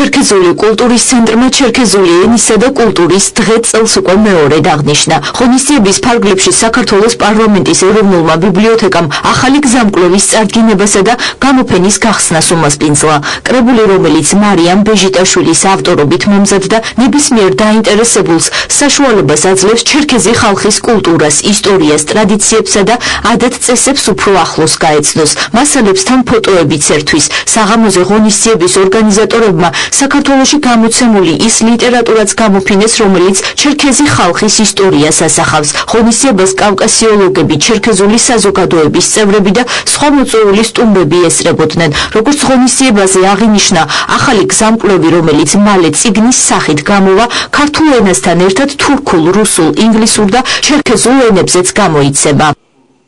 ჩერქეზული კულტურის ცენტრმა ჩერქეზული ენისა და კულტურის დღე წელს უკვე მეორედ აღნიშნა. ღონისძიების ფარგლებში საქართველოს პარლამენტის ეროვნულმა ბიბლიოთეკამ ახალი გზამკვლევის წარდგინებასა და გამოფენის გახსნას უმასპინძლა. კრებული, რომელიც მარიამ ბეჟიტაშვილის ავტორობით მომზადდა, ნებისმიერ დაინტერესებულს საშუალებას აძლევს ჩერქეზი ხალხის კულტურას, ისტორიას, ტრადიციებსა და ადათ-წესებს უფრო ახლოს გაეცნოს. მასალებსთან ფოტოებიც ერთვის. საღამოზე ღონისძიების ორგანიზატორებმა საქართველოში გამოცემული ის ლიტერატურაც გამოფინეს, რომელიც ჩერქეზი ხალხის ისტორიას ასახავს. ღონისძიებას კავკასიოლოგები, ჩერქეზული საზოგადოების წევრები და სხვა მოწვეული სტუმრები ესწრებოდნენ. როგორც ღონისძიებაზე აღინიშნა, ახალი გზამკვლევი, რომელიც მალე წიგნის სახით გამოვა, ქართულ ენასთან ერთად თურქულ, რუსულ, ინგლისურ და ჩერქეზულ ენებზეც გამოიცემა.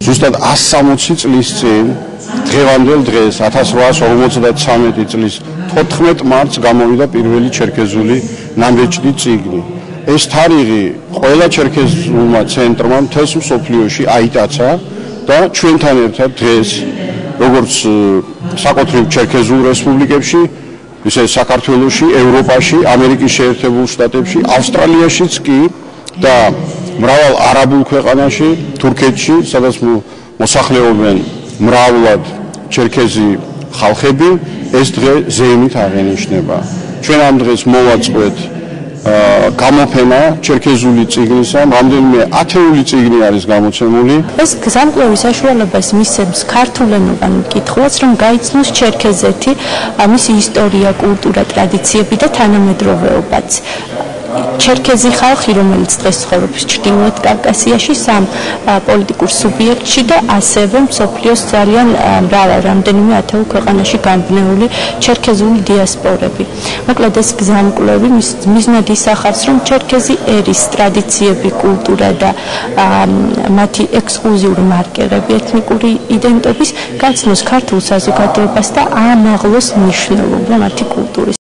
ზუსტად 160 წლის წინ დღევანდელ დღეს 1853 წლის 14 მარტს გამოვიდა პირველი ჩერქეზული ნაბეჭდი წიგნი. ეს თარიღი ყველა ჩერქეზულმა ცენტრმა მთელს მსოფლიოში აიტაცა და ჩვენთან ერთად დღეს როგორც საკუთრივ ჩერქეზულ რესპუბლიკებში, ისე საქართველოში, ევროპაში, ამერიკის შეერთებულ შტატებში, ავსტრალიაშიც კი და მრავალ არაბულ ქვეყანაში, თურქეთში, სადაც მოსახლეობენ მრავლად ჩერქეზი ხალხები, ეს დღე ზეიმით აღენიშნება. ჩვენ ამ დღეს მოვაწყვეთ გამოფენა ჩერქეზული წიგნისა, რამდენიმე ათეული წიგნი არის გამოცემული. ეს გზამკვლევი საშუალებას მისცემს ქართულენოვან მკითხველს, რომ გაიცნოს ჩერქეზეთი, მისი ისტორია, კულტურა, ტრადიციები და თანამედროვეობაც. ჩერქეზი ხალხი, რომელიც დღეს ცხოვრობს ჩრდილოეთ კავკასიაში, სამ პოლიტიკურ სუბიექტში და ასევე მსოფლიოს ძალიან მრავალ რამდენიმე ათეულ ქვეყანაში განბნეული ჩერქეზული დიასპორები. მოკლედ ეს გზამკვლევი მიზნად ისახავს, რომ ჩერქეზი ერის ტრადიციები, კულტურა და მათი ექსკლუზიური მარკერები, ეთნიკური იდენტობის გაცნოს ქართულ საზოგადოებას და აამაღლოს მნიშვნელობა მათი კულტურის.